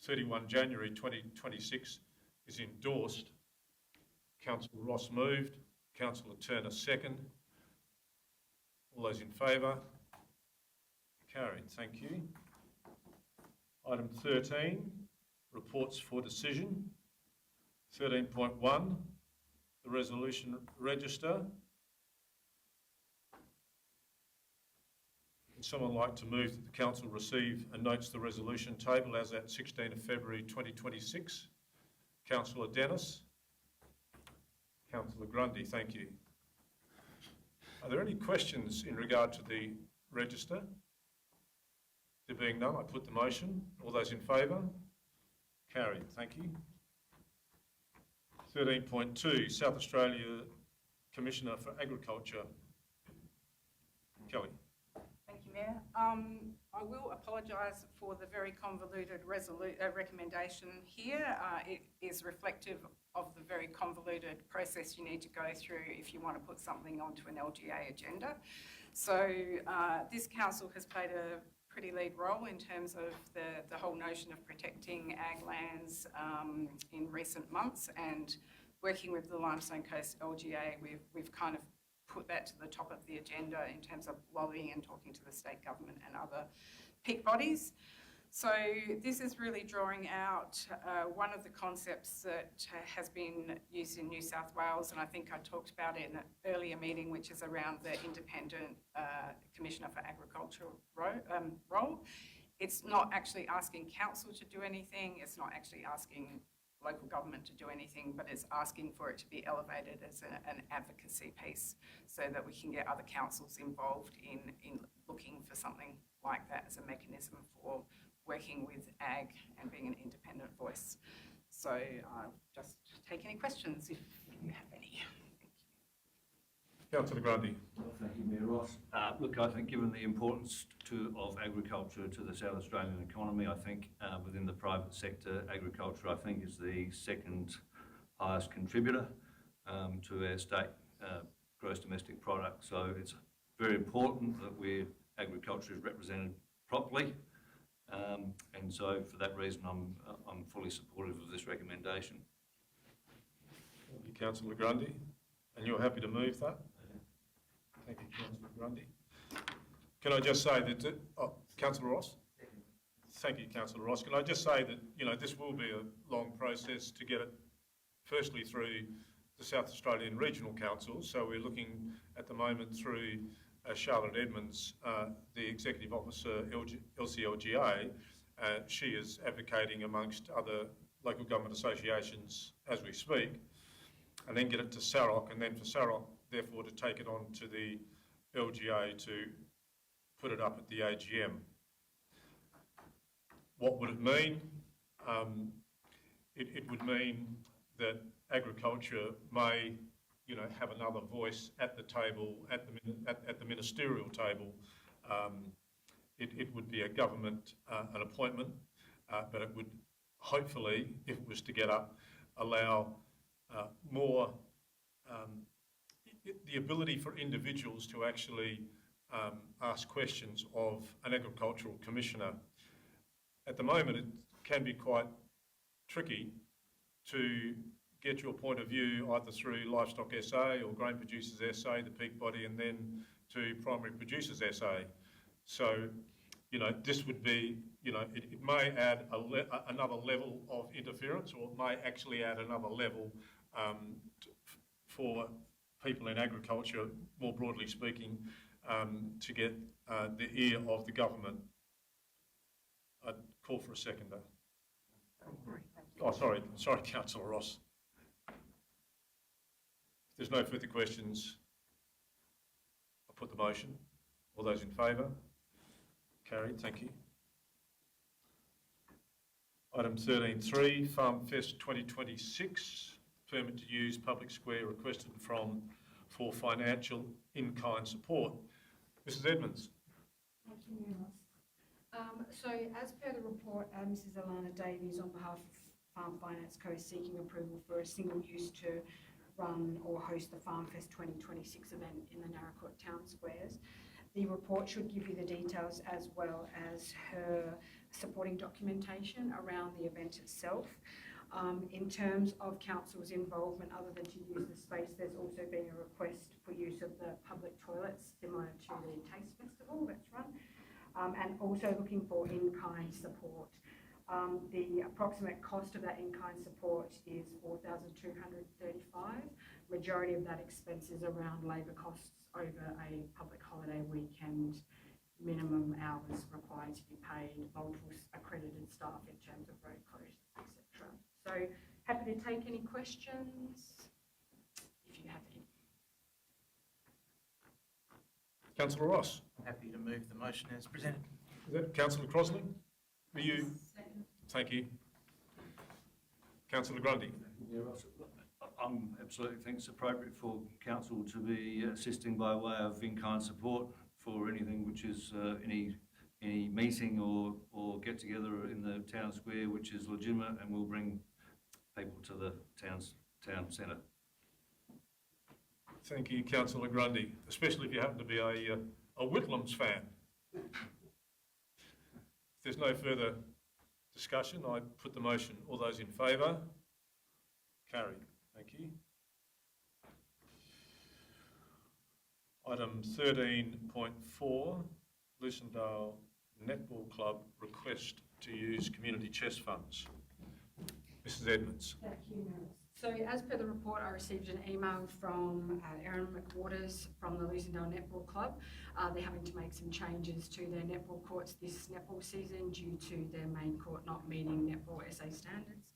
31 January 2026 is endorsed. Councillor Ross moved. Councillor Turner second. All those in favour? Carried. Thank you. Item 13, reports for decision. 13.1, the resolution register. Would someone like to move that the Council receive and notes the resolution table as at 16th of February 2026? Councillor Dennis. Councillor Grundy, thank you. Are there any questions in regard to the register? There being none, I put the motion. All those in favour? Carried. Thank you. 13.2, South Australia Commissioner for Agriculture. Kelly. Thank you, Mayor. I will apologise for the very convoluted recommendation here. It is reflective of the very convoluted process you need to go through if you want to put something onto an LGA agenda. So this council has played a pretty lead role in terms of the whole notion of protecting ag lands in recent months, and working with the Limestone Coast LGA, we've kind of put that to the top of the agenda in terms of lobbying and talking to the state government and other peak bodies. So this is really drawing out one of the concepts that has been used in New South Wales, and I think I talked about it in an earlier meeting, which is around the independent Commissioner for Agriculture role. It's not actually asking council to do anything, it's not actually asking local government to do anything, but it's asking for it to be elevated as an advocacy piece so that we can get other councils involved in looking for something like that as a mechanism for working with ag and being an independent voice. So I'll just take any questions if you have any. Councillor Grundy. Well, thank you, Mayor Ross. Look, I think given the importance of agriculture to the South Australian economy, I think within the private sector, agriculture, I think, is the second highest contributor to our state gross domestic product. So it's very important that agriculture is represented properly. And so for that reason, I'm fully supportive of this recommendation. Thank you, Councillor Grundy. And you're happy to move that? Thank you, Councillor Grundy. Can I just say that, Councillor Ross? Thank you, Councillor Ross. Can I just say that, this will be a long process to get it, firstly, through the South Australian Regional Council. So we're looking at the moment through Charlotte Edmonds, the Executive Officer, LCLGA. She is advocating amongst other local government associations as we speak, and then get it to SAROC, and then for SAROC, therefore, to take it on to the LGA to put it up at the AGM. What would it mean? It would mean that agriculture may, have another voice at the table, at the ministerial table. It would be a government an appointment, but it would hopefully, if it was to get up, allow more the ability for individuals to actually ask questions of an agricultural commissioner. At the moment, it can be quite tricky to get your point of view either through Livestock SA or Grain Producers SA, the peak body, and then to Primary Producers SA. So, this would be, it may add another level of interference, or it may actually add another level for people in agriculture, more broadly speaking, to get the ear of the government. I'd call for a seconder. Oh, sorry, Councillor Ross. If there's no further questions, I'll put the motion. All those in favour? Carried, thank you. Item 13.3, Farm Fest 2026, permit to use public square requested for financial in-kind support. Mrs Edmonds. Thank you, Mayor Ross. So as per the report, Mrs Alana Davies on behalf of Farm Finance Co is seeking approval for a single use to run or host the Farm Fest 2026 event in the Naracoorte Town Squares. The report should give you the details as well as her supporting documentation around the event itself. In terms of council's involvement, other than to use the space, there's also been a request for use of the public toilets, similar to the Taste Festival that's run, and also looking for in-kind support. The approximate cost of that in-kind support is $4,235. Majority of that expense is around labour costs over a public holiday weekend, minimum hours required to be paid, multiple accredited staff in terms of road closures, etc. So happy to take any questions if you have any. Councillor Ross. Happy to move the motion as presented. Is that Councillor Crosling? Are you? Second. Thank you. Councillor Grundy. Yeah, Ross, I absolutely think it's appropriate for council to be assisting by way of in-kind support for anything which is any meeting or get together in the town square which is legitimate and will bring people to the town centre. Thank you, Councillor Grundy, especially if you happen to be a Whitlam's fan. If there's no further discussion, I put the motion. All those in favour? Carried. Thank you. Item 13.4, Lucendale Netball Club request to use community chest funds. Mrs Edmonds. Thank you, Mayor. So as per the report, I received an email from Erin McWaters from the Lucendale Netball Club. They're having to make some changes to their netball courts this netball season due to their main court not meeting netball SA standards.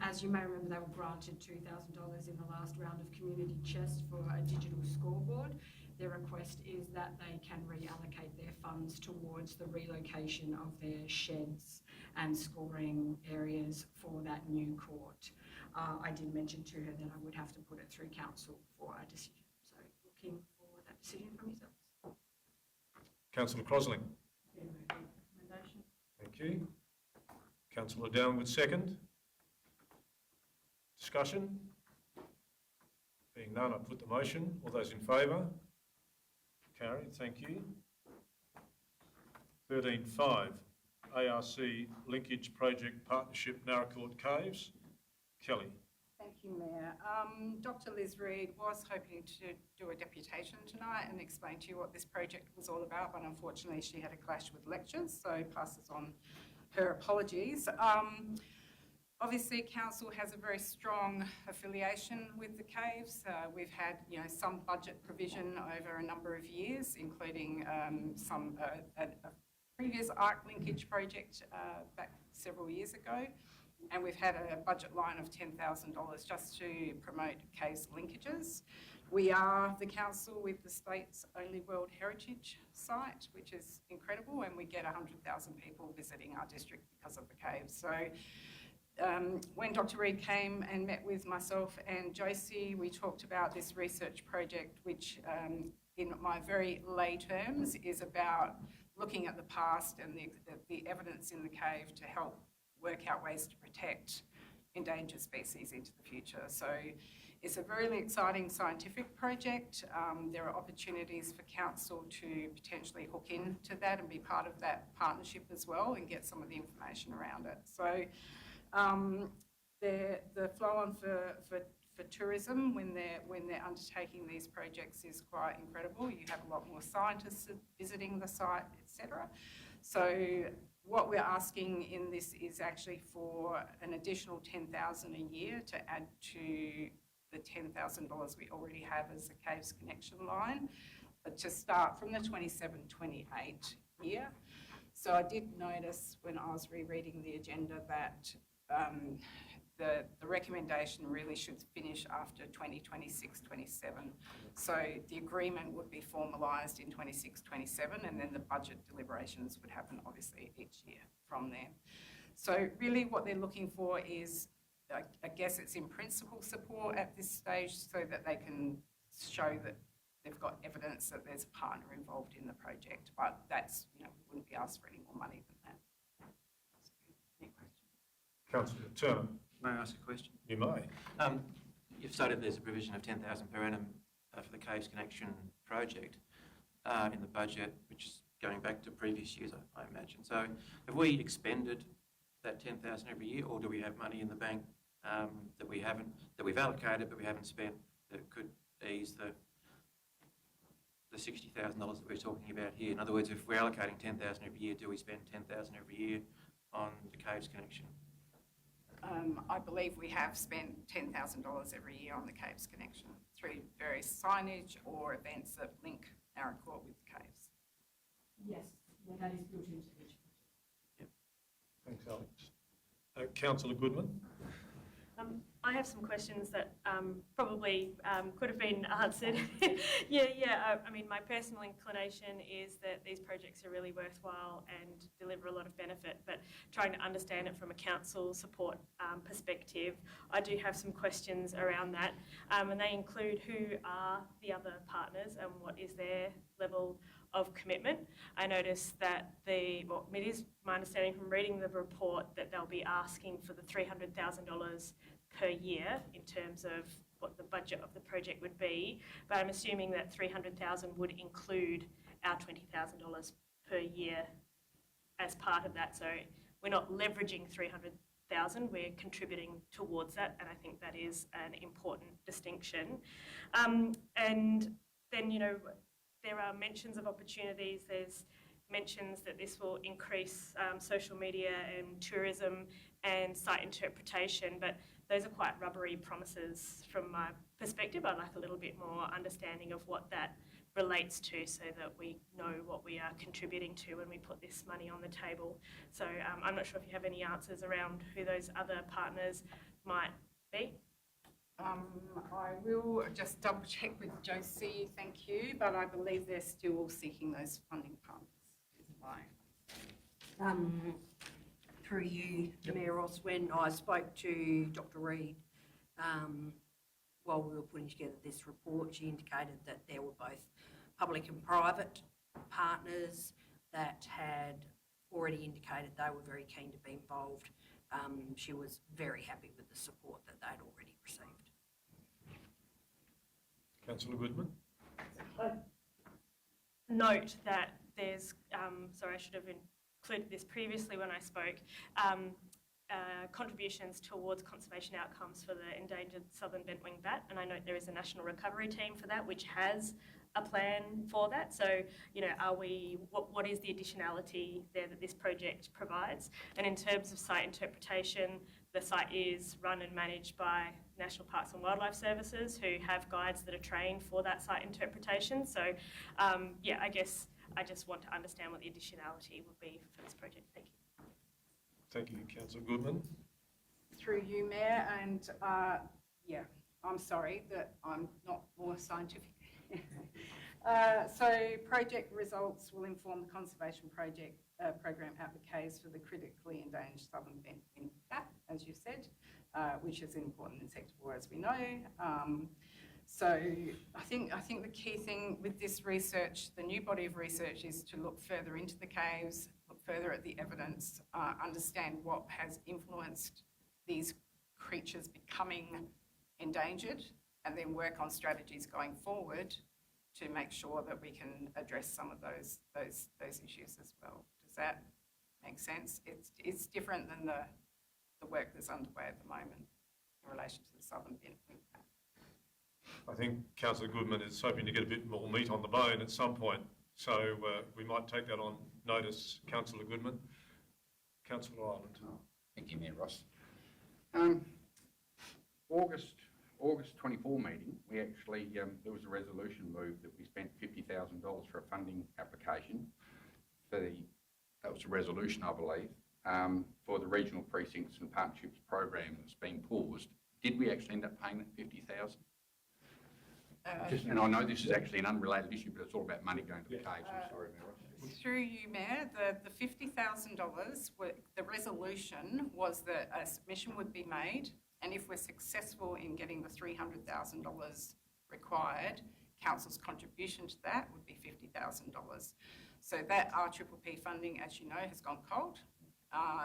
As you may remember, they were granted $2,000 in the last round of community chest for a digital scoreboard. Their request is that they can reallocate their funds towards the relocation of their sheds and scoring areas for that new court. I did mention to her that I would have to put it through council for a decision. So looking for that decision from yourselves. Councillor Crosling. Recommendation. Thank you. Councillor Downwood, second. Discussion? Being none, I put the motion. All those in favour? Carried, thank you. 13.5, ARC Linkage Project Partnership Naracoorte Caves. Kelly. Thank you, Mayor. Dr Liz Reid was hoping to do a deputation tonight and explain to you what this project was all about, but unfortunately she had a clash with lectures, so passes on her apologies. Obviously, council has a very strong affiliation with the caves. We've had, some budget provision over a number of years, including a previous ARC linkage project back several years ago. And we've had a budget line of $10,000 just to promote caves linkages. We are the council with the state's only World Heritage site, which is incredible, and we get 100,000 people visiting our district because of the caves. So when Dr Reid came and met with myself and Josie, we talked about this research project, which in my very lay terms is about looking at the past and the evidence in the cave to help work out ways to protect endangered species into the future. So it's a very exciting scientific project. There are opportunities for council to potentially hook into that and be part of that partnership as well and get some of the information around it. So the flow on for tourism when they're undertaking these projects is quite incredible. You have a lot more scientists visiting the site, etc. So what we're asking in this is actually for an additional $10,000 a year to add to the $10,000 we already have as a Caves Connection line, but to start from the 27-28 year. So I did notice when I was rereading the agenda that the recommendation really should finish after 2026-27. So the agreement would be formalised in 26-27 and then the budget deliberations would happen obviously each year from there. So really what they're looking for is, I guess it's in principle support at this stage so that they can show that they've got evidence that there's a partner involved in the project, but that's, we wouldn't be asked for any more money than that. Any questions? Councillor Turner, May I ask a question? you may. You've stated there's a provision of $10,000 per annum for the Caves Connection project in the budget, which is going back to previous years, I imagine. So have we expended that $10,000 every year, or do we have money in the bank that we've allocated but we haven't spent that could ease the $60,000 that we're talking about here? In other words, if we're allocating $10,000 every year, do we spend $10,000 every year on the Caves Connection? I believe we have spent $10,000 every year on the Caves Connection through various signage or events that link Naracoorte with the caves. Yes, that is built into each. Thanks, Alex. Councillor Goodman. I have some questions that probably could have been answered. I mean, my personal inclination is that these projects are really worthwhile and deliver a lot of benefit, but trying to understand it from a council support perspective, I do have some questions around that, and they include who are the other partners and what is their level of commitment. I noticed that it is my understanding from reading the report that they'll be asking for the $300,000 per year in terms of what the budget of the project would be, but I'm assuming that $300,000 would include our $20,000 per year as part of that. So we're not leveraging $300,000, we're contributing towards that, and I think that is an important distinction. And then, there are mentions of opportunities. There's mentions that this will increase social media and tourism and site interpretation, but those are quite rubbery promises from my perspective. I'd like a little bit more understanding of what that relates to so that we know what we are contributing to when we put this money on the table. So I'm not sure if you have any answers around who those other partners might be. I will just double check with Josie, thank you, but I believe they're still seeking those funding partners. Is fine. Through you, Mayor Ross, when I spoke to Dr. Reid while we were putting together this report, she indicated that there were both public and private partners that had already indicated they were very keen to be involved. She was very happy with the support that they'd already received. Councillor Goodman. Note that there's, sorry, I should have included this previously when I spoke, contributions towards conservation outcomes for the endangered southern bent-winged bat, and I note there is a national recovery team for that which has a plan for that. So, what is the additionality there that this project provides? And in terms of site interpretation, the site is run and managed by National Parks and Wildlife Services, who have guides that are trained for that site interpretation. So, I guess I just want to understand what the additionality would be for this project. Thank you. Thank you, Councillor Goodman. Through you, Mayor, and I'm sorry that I'm not more scientific. So project results will inform the conservation program at the caves for the critically endangered southern bent-winged bat, as you said, which is an important insectivore, as we know. So I think the key thing with this research, the new body of research, is to look further into the caves, look further at the evidence, understand what has influenced these creatures becoming endangered, and then work on strategies going forward to make sure that we can address some of those issues as well. Does that make sense? It's different than the work that's underway at the moment in relation to the southern bin. I think Councillor Goodman is hoping to get a bit more meat on the bone at some point, so we might take that on notice. Councillor Goodman. Councillor Ireland. Thank you, Mayor Ross. August 24 meeting, we actually, there was a resolution moved that we spent $50,000 for a funding application for that was a resolution, I believe, for the Regional Precincts and Partnerships program that's been paused. Did we actually end up paying that $50,000? And I know this is actually an unrelated issue, but it's all about money going to the caves. I'm sorry, Mayor Ross. Through you, Mayor, the $50,000, the resolution was that a submission would be made, and if we're successful in getting the $300,000 required, council's contribution to that would be $50,000. So that RPPP funding, as you know, has gone cold.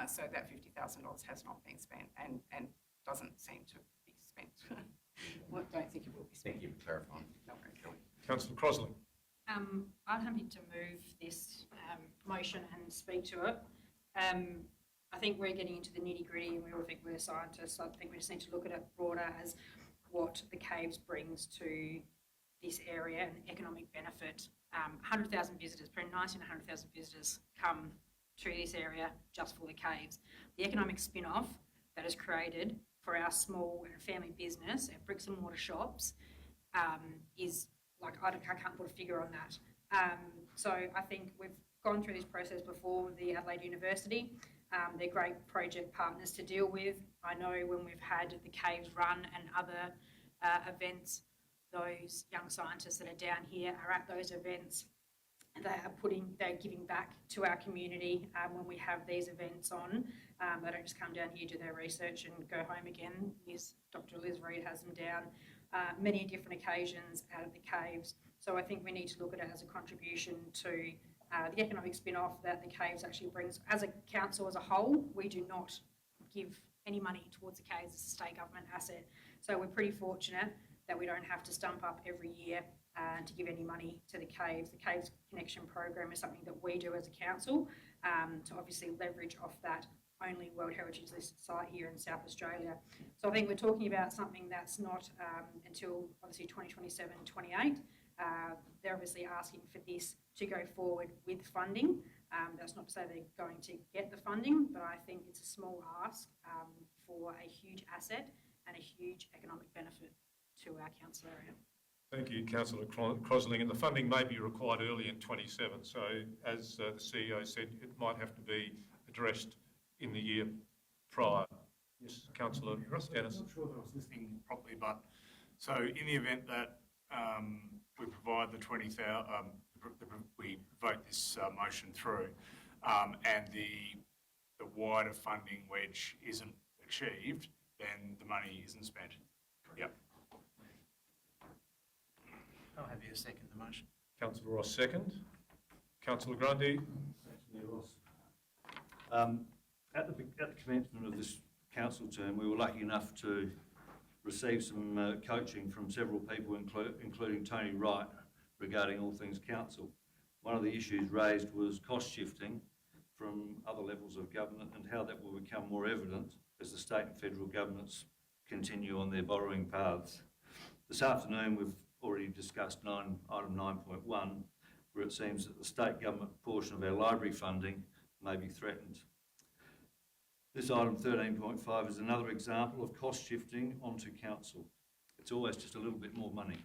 So that $50,000 has not been spent and doesn't seem to be spent. I don't think it will be spent. Thank you for clarifying. No, Councillor Crossley. I'm happy to move this motion and speak to it. I think we're getting into the nitty-gritty, and we all think we're scientists. I think we just need to look at it broader as what the caves brings to this area and economic benefit. 100,000 visitors, between 90 and 100,000 visitors come to this area just for the caves. The economic spin-off that is created for our small and family business, our bricks and mortar shops, is like, I can't put a figure on that. So I think we've gone through this process before with the Adelaide University. They're great project partners to deal with. I know when we've had the Caves Run and other events, those young scientists that are down here are at those events. They're giving back to our community when we have these events on. They don't just come down here, do their research and go home again. Dr. Liz Reid has them down many different occasions out of the caves. So I think we need to look at it as a contribution to the economic spin-off that the caves actually brings. As a council as a whole, we do not give any money towards the caves as a state government asset. So we're pretty fortunate that we don't have to stump up every year to give any money to the caves. The Caves Connection program is something that we do as a council to obviously leverage off that only World Heritage List site here in South Australia. So I think we're talking about something that's not until obviously 2027, 28. They're obviously asking for this to go forward with funding. That's not to say they're going to get the funding, but I think it's a small ask for a huge asset and a huge economic benefit to our council area. Thank you, Councillor Crosling. And the funding may be required early in 27. So as the CEO said, it might have to be addressed in the year prior. Yes, Councillor Dennis. I'm not sure that I was listening properly, but so in the event that we provide the 20,000, we vote this motion through, and the wider funding wedge isn't achieved, then the money isn't spent. Yep. I'll have you second the motion. Councillor Ross second. Councillor Grundy. Thanks, Mayor Ross. At the commencement of this council term, we were lucky enough to receive some coaching from several people, including Tony Wright, regarding all things council. One of the issues raised was cost shifting from other levels of government and how that will become more evident as the state and federal governments continue on their borrowing paths. This afternoon we've already discussed item 9.1, where it seems that the state government portion of our library funding may be threatened. This item 13.5 is another example of cost shifting onto council. It's always just a little bit more money.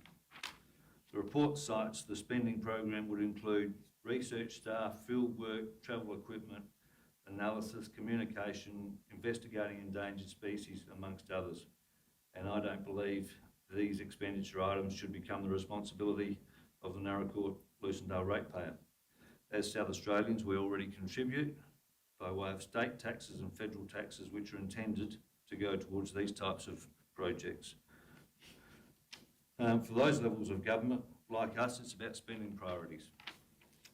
The report cites the spending program would include research staff, field work, travel equipment, analysis, communication, investigating endangered species, amongst others. And I don't believe these expenditure items should become the responsibility of the Naracoorte-Lucendale ratepayer. As South Australians, we already contribute by way of state taxes and federal taxes, which are intended to go towards these types of projects. For those levels of government, like us, it's about spending priorities.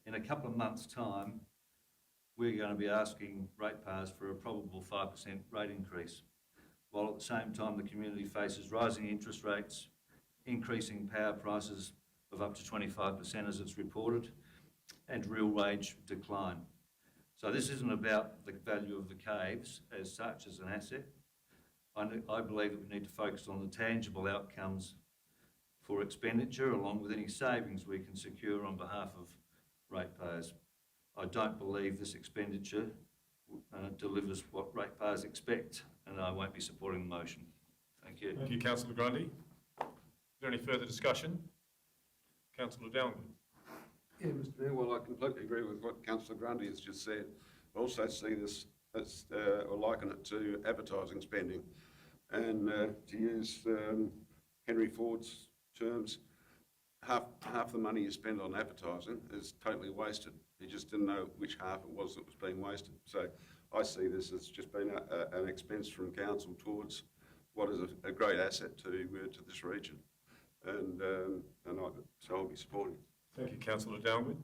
In a couple of months' time, we're going to be asking ratepayers for a probable 5% rate increase, while at the same time the community faces rising interest rates, increasing power prices of up to 25% as it's reported, and real wage decline. So this isn't about the value of the caves as such as an asset. I believe that we need to focus on the tangible outcomes for expenditure, along with any savings we can secure on behalf of ratepayers. I don't believe this expenditure delivers what ratepayers expect, and I won't be supporting the motion. Thank you. Thank you, Councillor Grundy. Is there any further discussion? Councillor Downwood. Yeah, Mr Mayor, well, I completely agree with what Councillor Grundy has just said. I also see this as, or liken it to advertising spending. And to use Henry Ford's terms, half the money you spend on advertising is totally wasted. He just didn't know which half it was that was being wasted. So I see this as just being an expense from council towards what is a great asset to this region. And so I'll be supporting. Thank you, Councillor Downwood.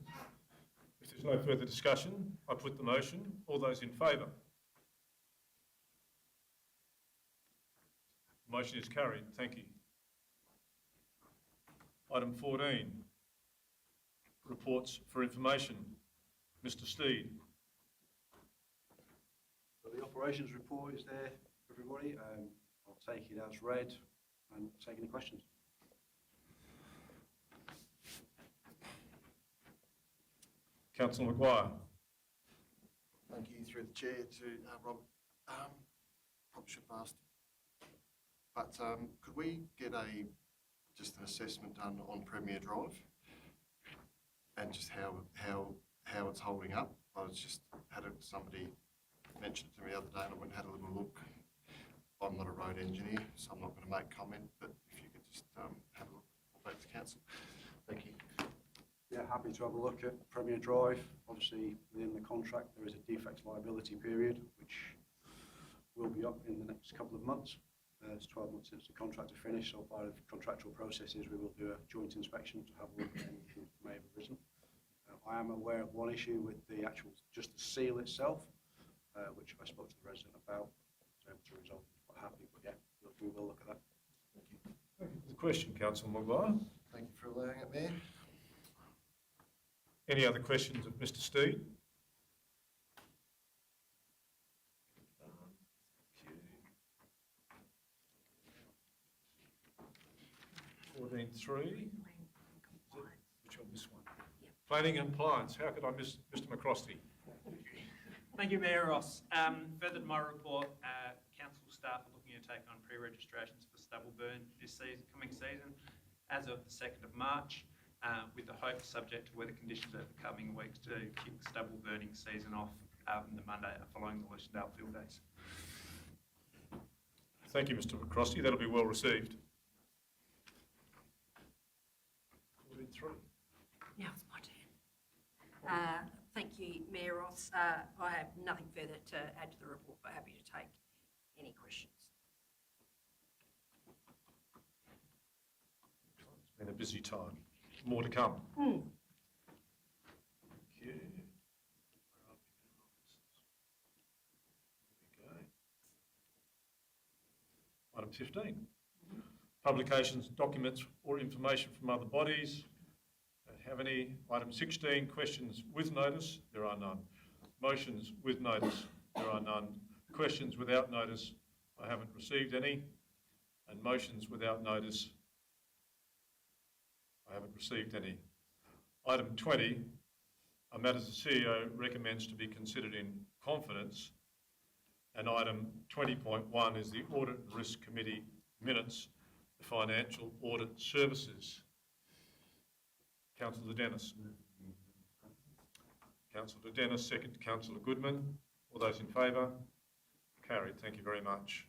If there's no further discussion, I put the motion. All those in favour? Motion is carried. Thank you. Item 14, reports for information. Mr Steed. So the operations report is there, everybody. I'll take it as read and take any questions. Councillor Maguire. Thank you through the chair to Robert. Probably should have asked, but could we get just an assessment done on Premier Drive and just how it's holding up? I was just had somebody mention it to me the other day, and I went and had a little look. I'm not a road engineer, so I'm not going to make comment, but if you could just have a look back to council. Thank you. Yeah, happy to have a look at Premier Drive. Obviously, within the contract, there is a defects liability period, which will be up in the next couple of months. It's 12 months since the contract is finished, so part of contractual processes, we will do a joint inspection to have a look at anything that may have arisen. I am aware of one issue with the just the seal itself, which I spoke to the resident about. I was able to resolve it, quite happy, but yeah, we will look at that. Thank you. Thank you for the question, Councillor Maguire. Thank you for allowing it, Mayor. Any other questions of Mr Steed? 14.3. Which one? This one. Planning and compliance. How could I miss Mr McCrosty? Thank you, Mayor Ross. Further to my report, council staff are looking to take on pre-registrations for stubble burn this coming season as of the 2nd of March, with the hope, subject to weather conditions over the coming weeks, to kick the stubble burning season off on the Monday following the Lucindale Field Days. Thank you, Mr McCrosty. That'll be well received. 14.3. Now it's my turn. Thank you, Mayor Ross. I have nothing further to add to the report, but happy to take any questions. It's been a busy time. More to come. Mm. Thank you. There we go. Item 15. Publications, documents or information from other bodies. Don't have any. Item 16, questions with notice. There are none. Motions with notice. There are none. Questions without notice. I haven't received any. And motions without notice. I haven't received any. Item 20, a matter the CEO recommends to be considered in confidence. And item 20.1 is the Audit and Risk Committee minutes, the financial audit services. Councillor Dennis. Councillor Dennis, second Councillor Goodman. All those in favour? Carried. Thank you very much.